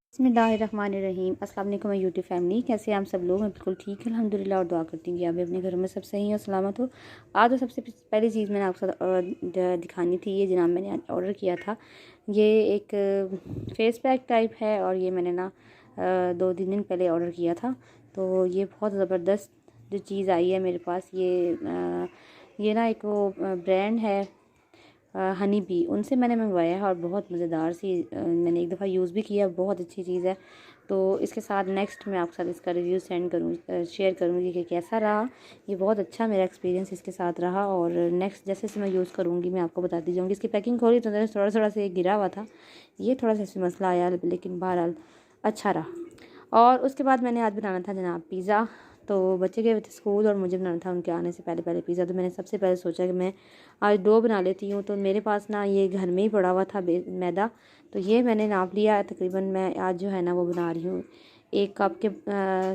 बिस्मिल्लाहिर्रहमानिर्रहीम। अस्सलाम वालेकुम यूट्यूब फैमिली, कैसे हैं आप सब लोग? मैं बिल्कुल ठीक है अल्हम्दुलिल्लाह, और दुआ करती हूँ कि आप भी अपने घरों में सब सही और सलामत हो। आज तो सबसे पहली चीज़ मैंने आपके साथ दिखानी थी, ये जनाब मैंने ऑर्डर किया था। ये एक फेस पैक टाइप है और ये मैंने ना 2-3 दिन पहले ऑर्डर किया था। तो ये बहुत ज़बरदस्त जो चीज़ आई है मेरे पास, ये ना एक वो ब्रांड है हनी बी, उनसे मैंने मंगवाया है और बहुत मज़ेदार सी मैंने एक दफ़ा यूज़ भी किया, बहुत अच्छी चीज़ है। तो इसके साथ नेक्स्ट मैं आपके साथ इसका रिव्यू शेयर करूँगी कि कैसा रहा। ये बहुत अच्छा मेरा एक्सपीरियंस इसके साथ रहा और नेक्स्ट जैसे से मैं यूज़ करूँगी मैं आपको बताती जाऊँगी। इसकी पैकिंग खोली तो थोड़ा थोड़ा सा गिरा हुआ था, ये थोड़ा सा इसमें मसला आया, लेकिन बहरहाल अच्छा रहा। और उसके बाद मैंने आज बनाना था जनाब पिज़्ज़ा। तो बच्चे गए हुए थे स्कूल और मुझे बनाना था उनके आने से पहले पहले पिज़्ज़ा। तो मैंने सबसे पहले सोचा कि मैं आज डो बना लेती हूँ। तो मेरे पास ना ये घर में ही पड़ा हुआ था मैदा, तो ये मैंने नाप लिया। तकरीबन मैं आज जो है ना वो बना रही हूँ 1 कप के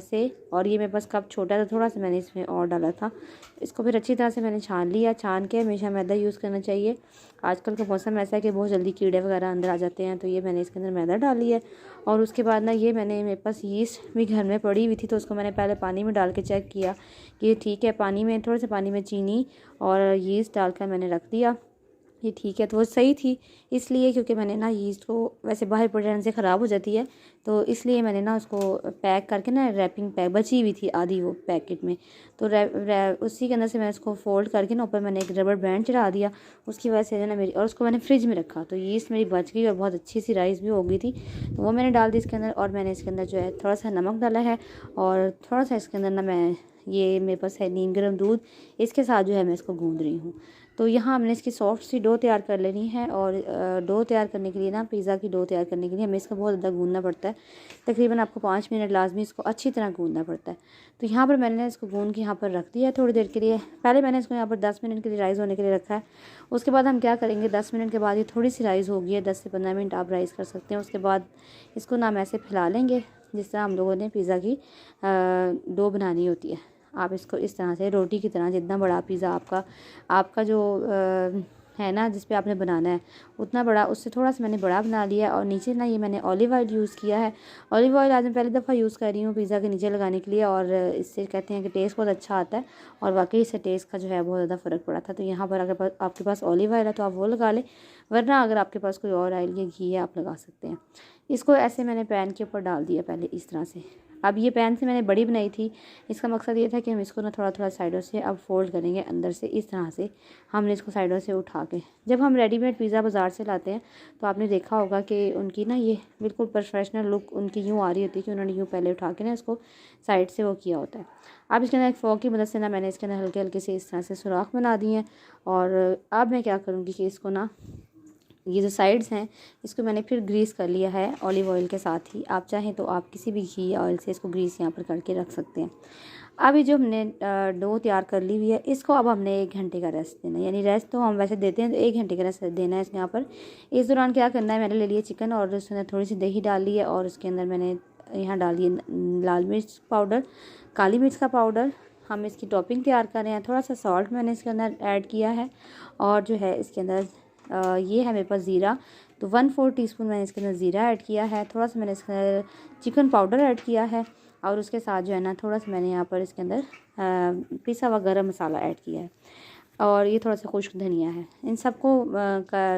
से, और ये मेरे पास कप छोटा था, थोड़ा सा मैंने इसमें और डाला था। इसको फिर अच्छी तरह से मैंने छान लिया। छान के हमेशा मैदा यूज़ करना चाहिए। आजकल का मौसम ऐसा है कि बहुत जल्दी कीड़े वगैरह अंदर आ जाते हैं, तो ये मैंने इसके अंदर मैदा डाल लिया। और उसके बाद ना ये मेरे पास यीस्ट भी घर में पड़ी हुई थी, तो उसको मैंने पहले पानी में डाल के चेक किया कि ठीक है। पानी में थोड़े से पानी में चीनी और यीस्ट डालकर मैंने रख दिया, ये ठीक है। तो वो सही थी इसलिए क्योंकि मैंने ना यीस्ट को वैसे बाहर पड़े रहने से ख़राब हो जाती है, तो इसलिए मैंने ना उसको पैक करके ना रैपिंग पैक बची हुई थी आधी वो पैकेट में, तो उसी के अंदर से मैंने उसको फोल्ड करके ना ऊपर मैंने एक रबर बैंड चढ़ा दिया। उसकी वजह से ना मेरी, और उसको मैंने फ्रिज में रखा, तो यीस्ट मेरी बच गई और बहुत अच्छी सी राइस भी हो गई थी। तो वो मैंने डाल दी इसके अंदर, और मैंने इसके अंदर जो है थोड़ा सा नमक डाला है और थोड़ा सा इसके अंदर ना मैं ये मेरे पास है नीम गर्म दूध, इसके साथ जो है मैं इसको गूंद रही हूँ। तो यहाँ हमने इसकी सॉफ्ट सी डो तैयार कर लेनी है। और डो तैयार करने के लिए ना, पिज़्ज़ा की डो तैयार करने के लिए हमें इसको बहुत ज़्यादा गूंदना पड़ता है। तकरीबन आपको 5 मिनट लाजमी इसको अच्छी तरह गूंदना पड़ता है। तो यहाँ पर मैंने इसको गूंद के यहाँ पर रख दिया है थोड़ी देर के लिए। पहले मैंने इसको यहाँ पर 10 मिनट के लिए राइस होने के लिए रखा है। उसके बाद हम क्या करेंगे, 10 मिनट के बाद ये थोड़ी सी राइस होगी है, 10 से 15 मिनट आप राइस कर सकते हैं। उसके बाद इसको ना हम ऐसे फैला लेंगे जिस तरह हम लोगों ने पिज़्ज़ा की डो बनानी होती है। आप इसको इस तरह से रोटी की तरह, जितना बड़ा पिज़्ज़ा आपका जो है ना जिस पे आपने बनाना है उतना बड़ा, उससे थोड़ा सा मैंने बड़ा बना लिया। और नीचे ना ये मैंने ऑलिव ऑयल यूज़ किया है। ऑलिव ऑयल आज मैं पहली दफ़ा यूज़ कर रही हूँ पिज़्ज़ा के नीचे लगाने के लिए, और इससे कहते हैं कि टेस्ट बहुत अच्छा आता है, और वाकई इससे टेस्ट का जो है बहुत ज़्यादा फ़र्क पड़ा था। तो यहाँ पर अगर आपके पास ऑलिव ऑयल है तो आप वो लगा लें, वरना अगर आपके पास कोई और ऑयल या घी है आप लगा सकते हैं। इसको ऐसे मैंने पैन के ऊपर डाल दिया पहले इस तरह से। अब ये पैन से मैंने बड़ी बनाई थी, इसका मकसद ये था कि हम इसको ना थोड़ा थोड़ा साइडों से अब फोल्ड करेंगे अंदर से, इस तरह से हमने इसको साइडों से उठा के। जब हम रेडीमेड पिज़्ज़ा बाज़ार से लाते हैं तो आपने देखा होगा कि उनकी ना ये बिल्कुल प्रोफेशनल लुक उनकी यूँ आ रही होती है कि उन्होंने यूँ पहले उठा के ना इसको साइड से वो किया होता है। अब इसके अंदर एक फोक की मदद से ना मैंने इसके अंदर हल्के हल्के से इस तरह से सुराख बना दिए हैं। और अब मैं क्या करूँगी कि इसको ना, ये जो साइड्स हैं इसको मैंने फिर ग्रीस कर लिया है ऑलिव ऑयल के साथ ही। आप चाहें तो आप किसी भी घी या ऑयल से इसको ग्रीस यहाँ पर करके रख सकते हैं। अब ये जो हमने डो तैयार कर ली हुई है, इसको अब हमने 1 घंटे का रेस्ट देना है। यानी रेस्ट तो हम वैसे देते हैं, तो 1 घंटे का रेस्ट देना है इसके यहाँ पर। इस दौरान क्या करना है, मैंने ले लिया चिकन और उसके अंदर थोड़ी सी दही डाल ली है, और उसके अंदर मैंने यहाँ डाल दिए लाल मिर्च पाउडर, काली मिर्च का पाउडर। हम इसकी टॉपिंग तैयार कर रहे हैं। थोड़ा सा सॉल्ट मैंने इसके अंदर ऐड किया है, और जो है इसके अंदर ये है मेरे पास ज़ीरा, तो 1/4 टीस्पून मैंने इसके अंदर ज़ीरा ऐड किया है। थोड़ा सा मैंने इसके अंदर चिकन पाउडर ऐड किया है, और उसके साथ जो है ना थोड़ा सा मैंने यहाँ पर इसके अंदर पिसा हुआ गरम मसाला ऐड किया है, और ये थोड़ा सा खुश्क धनिया है। इन सबको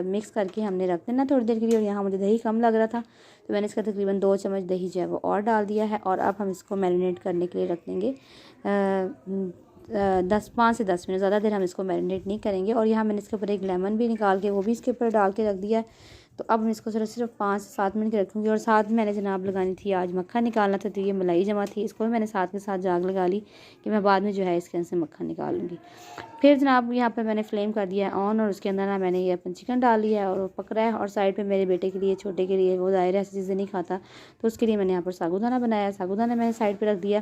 मिक्स करके हमने रख देना थोड़ी देर के लिए। और यहाँ मुझे दही कम लग रहा था, तो मैंने इसका तकरीबन 2 चम्मच दही जो है वो और डाल दिया है। और अब हम इसको मैरिनेट करने के लिए रख देंगे 5 से 10 मिनट, ज़्यादा देर हम इसको मैरिनेट नहीं करेंगे। और यहाँ मैंने इसके ऊपर एक लेमन भी निकाल के वो भी इसके ऊपर डाल के रख दिया है। तो अब मैं इसको सिर्फ 5 से 7 मिनट की रखूँगी। और साथ में मैंने जनाब लगानी थी, आज मक्खन निकालना था, तो ये मलाई जमा थी, इसको भी मैंने साथ के साथ जाग लगा ली कि मैं बाद में जो है इसके अंदर से मक्खन निकालूंगी। फिर जनाब यहाँ पर मैंने फ्लेम कर दिया है ऑन, और उसके अंदर ना मैंने ये अपन चिकन डाल लिया है और वो पक रहा है। और साइड पे मेरे बेटे के लिए, छोटे के लिए, वो ज़ाहिर है ऐसी चीज़ें नहीं खाता, तो उसके लिए मैंने यहाँ पर साबूदाना बनाया। साबूदाना मैंने साइड पर रख दिया।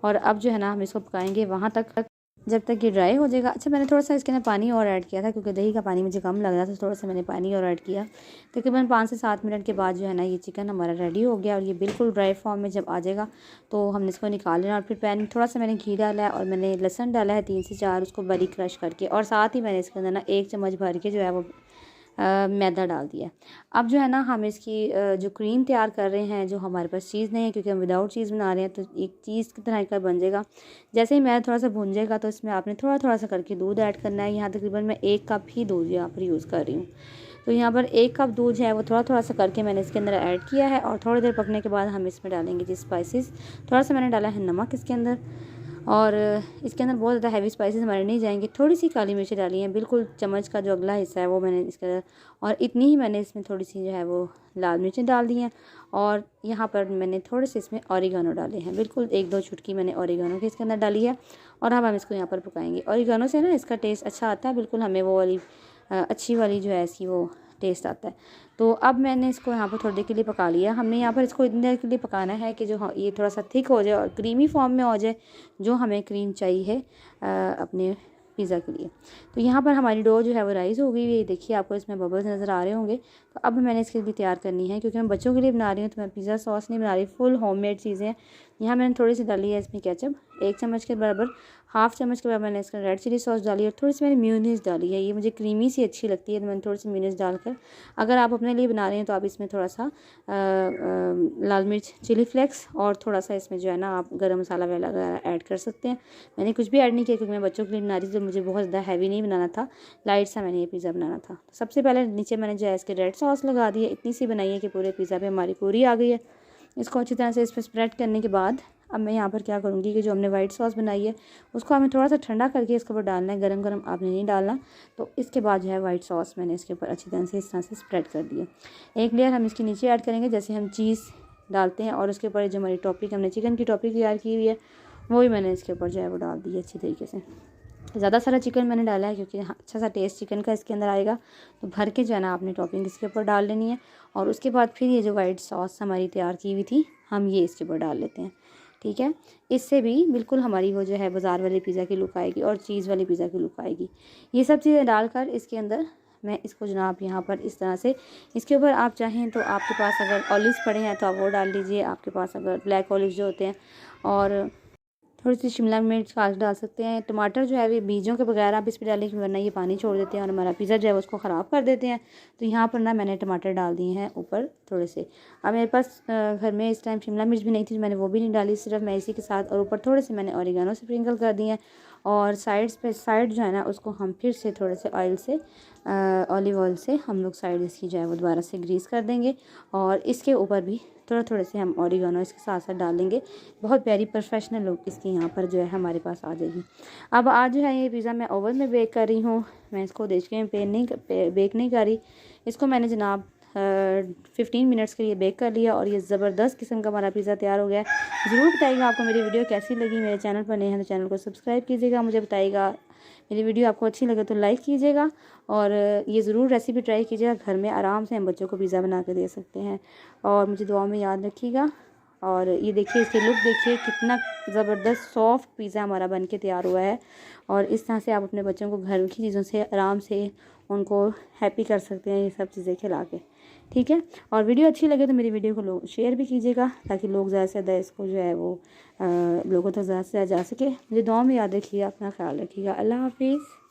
और अब जो है ना हम इसको पकाएंगे वहाँ तक जब तक ये ड्राई हो जाएगा। अच्छा, मैंने थोड़ा सा इसके अंदर पानी और ऐड किया था क्योंकि दही का पानी मुझे कम लग रहा था, थोड़ा सा मैंने पानी और ऐड किया। तकरीबन 5 से 7 मिनट के बाद जो है ना ये चिकन हमारा रेडी हो गया और ये बिल्कुल ड्राई फॉर्म में जब आ जाएगा तो हमने इसको निकाल लेना। और फिर पैन में थोड़ा सा मैंने घी डाला है और मैंने लहसुन डाला है 3 से 4, उसको बारीक क्रश करके, और साथ ही मैंने इसके अंदर ना 1 चम्मच भर के जो है वो मैदा डाल दिया। अब जो है ना हम इसकी जो क्रीम तैयार कर रहे हैं, जो हमारे पास चीज़ नहीं है क्योंकि हम विदाउट चीज़ बना रहे हैं, तो एक चीज़ की तरह का बन जाएगा। जैसे ही मैदा थोड़ा सा भुन जाएगा तो इसमें आपने थोड़ा थोड़ा सा करके दूध ऐड करना है। यहाँ तकरीबन मैं 1 कप ही दूध यहाँ पर यूज़ कर रही हूँ। तो यहाँ पर 1 कप दूध है वो थोड़ा थोड़ा सा करके मैंने इसके अंदर ऐड किया है। और थोड़ी देर पकने के बाद हम इसमें डालेंगे जी स्पाइसेस। थोड़ा सा मैंने डाला है नमक इसके अंदर, और इसके अंदर बहुत ज़्यादा हैवी स्पाइसेस हमारे नहीं जाएंगे। थोड़ी सी काली मिर्ची डाली है, बिल्कुल चम्मच का जो अगला हिस्सा है वो मैंने इसके अंदर, और इतनी ही मैंने इसमें थोड़ी सी जो है वो लाल मिर्चें डाल दी हैं। और यहाँ पर मैंने थोड़े से इसमें ऑरिगानो डाले हैं, बिल्कुल 1-2 चुटकी मैंने ऑरिगानो की इसके अंदर डाली है। और अब हम इसको यहाँ पर पकाएंगे। ऑरिगानो से ना इसका टेस्ट अच्छा आता है, बिल्कुल हमें वो वाली अच्छी वाली जो है इसकी वो टेस्ट आता है। तो अब मैंने इसको यहाँ पर थोड़ी देर के लिए पका लिया। हमने यहाँ पर इसको इतनी देर के लिए पकाना है कि जो ये थोड़ा सा थिक हो जाए और क्रीमी फॉर्म में हो जाए, जो हमें क्रीम चाहिए है अपने पिज़्ज़ा के लिए। तो यहाँ पर हमारी डो जो है वो राइस हो गई है, देखिए आपको इसमें बबल्स नज़र आ रहे होंगे। तो अब मैंने इसके लिए तैयार करनी है, क्योंकि मैं बच्चों के लिए बना रही हूँ तो मैं पिज़्ज़ा सॉस नहीं बना रही, फुल होममेड चीज़ें हैं। यहाँ मैंने थोड़ी सी डाली है इसमें केचप, 1 चम्मच के बराबर, 1/2 चम्मच के बराबर मैंने इसका रेड चिली सॉस डाली, और थोड़ी सी मैंने म्यूनीस डाली है। ये मुझे क्रीमी सी अच्छी लगती है तो मैंने थोड़ी सी म्यूनीस डालकर, अगर आप अपने लिए बना रहे हैं तो आप इसमें थोड़ा सा लाल मिर्च चिली फ्लेक्स और थोड़ा सा इसमें जो है ना आप गरम मसाला वगैरह ऐड कर सकते हैं। मैंने कुछ भी ऐड नहीं किया क्योंकि मैं बच्चों के लिए बना रही थी, तो मुझे बहुत ज़्यादा हैवी नहीं बनाना था, लाइट सा मैंने ये पिज़्ज़ा बनाना था। सबसे पहले नीचे मैंने जो है इसके रेड सॉस लगा दी है, इतनी सी बनाई है कि पूरे पिज़्ज़ा पे हमारी पूरी आ गई है। इसको अच्छी तरह से इस पर स्प्रेड करने के बाद अब मैं यहाँ पर क्या करूँगी कि जो हमने वाइट सॉस बनाई है उसको हमें थोड़ा सा ठंडा करके इसके ऊपर डालना है, गरम गरम आपने नहीं डालना। तो इसके बाद जो है वाइट सॉस मैंने इसके ऊपर अच्छी तरह से इस तरह से स्प्रेड कर दिया। एक लेयर हम इसके नीचे ऐड करेंगे, जैसे हम चीज़ डालते हैं, और उसके ऊपर जो हमारी टॉपिक हमने चिकन की टॉपिक तैयार की हुई है वो भी मैंने इसके ऊपर जो है वो डाल दी है अच्छी तरीके से। ज़्यादा सारा चिकन मैंने डाला है क्योंकि अच्छा सा टेस्ट चिकन का इसके अंदर आएगा। तो भर के जो है ना आपने टॉपिंग इसके ऊपर डाल लेनी है, और उसके बाद फिर ये जो वाइट सॉस हमारी तैयार की हुई थी हम ये इसके ऊपर डाल लेते हैं। ठीक है, इससे भी बिल्कुल हमारी वो जो है बाज़ार वाले पिज़्ज़ा की लुक आएगी और चीज़ वाली पिज़्ज़ा की लुक आएगी। ये सब चीज़ें डालकर इसके अंदर मैं इसको जनाब यहाँ पर इस तरह से, इसके ऊपर आप चाहें तो आपके पास अगर ऑलिव्स पड़े हैं तो आप वो डाल लीजिए, आपके पास अगर ब्लैक ऑलिव्स जो होते हैं, और थोड़ी सी शिमला मिर्च काट डाल सकते हैं। टमाटर जो है वो बीजों के बगैर आप इस पर डालें, वरना ये पानी छोड़ देते हैं और हमारा पिज़्ज़ा जो है उसको ख़राब कर देते हैं। तो यहाँ पर ना मैंने टमाटर डाल दिए हैं ऊपर थोड़े से। अब मेरे पास घर में इस टाइम शिमला मिर्च भी नहीं थी, मैंने वो भी नहीं डाली, सिर्फ मैं इसी के साथ, और ऊपर थोड़े से मैंने ऑरिगानो स्प्रिंकल कर दिए हैं। और साइड जो है ना उसको हम फिर से थोड़े से ऑयल से ऑलिव ऑयल से हम लोग साइड इसकी जो है वो दोबारा से ग्रीस कर देंगे, और इसके ऊपर भी थोड़े से हम ऑरिगानो इसके साथ साथ डाल देंगे। बहुत प्यारी प्रोफेशनल लुक इसकी यहाँ पर जो है हमारे पास आ जाएगी। अब आज जो है ये पिज़्ज़ा मैं ओवन में बेक कर रही हूँ, मैं इसको देख में बेक नहीं कर रही। इसको मैंने जनाब 15 मिनट्स के लिए बेक कर लिया, और ये ज़बरदस्त किस्म का हमारा पिज़्ज़ा तैयार हो गया है। ज़रूर बताइएगा आपको मेरी वीडियो कैसी लगी। मेरे चैनल पर नए हैं तो चैनल को सब्सक्राइब कीजिएगा, मुझे बताइएगा मेरी वीडियो आपको अच्छी लगे तो लाइक कीजिएगा, और ये ज़रूर रेसिपी ट्राई कीजिएगा। घर में आराम से हम बच्चों को पिज़्ज़ा बना के दे सकते हैं, और मुझे दुआ में याद रखिएगा। और ये देखिए इसकी लुक देखिए, कितना ज़बरदस्त सॉफ्ट पिज़्ज़ा हमारा बन के तैयार हुआ है। और इस तरह से आप अपने बच्चों को घर की चीज़ों से आराम से उनको हैप्पी कर सकते हैं ये सब चीज़ें खिला के। ठीक है, और वीडियो अच्छी लगे तो मेरी वीडियो को लोग शेयर भी कीजिएगा, ताकि लोग ज़्यादा से ज़्यादा इसको जो है वो लोगों तक ज़्यादा से ज़्यादा जा सके। मुझे दुआ में याद रखिएगा, अपना ख्याल रखिएगा। अल्लाह हाफिज़।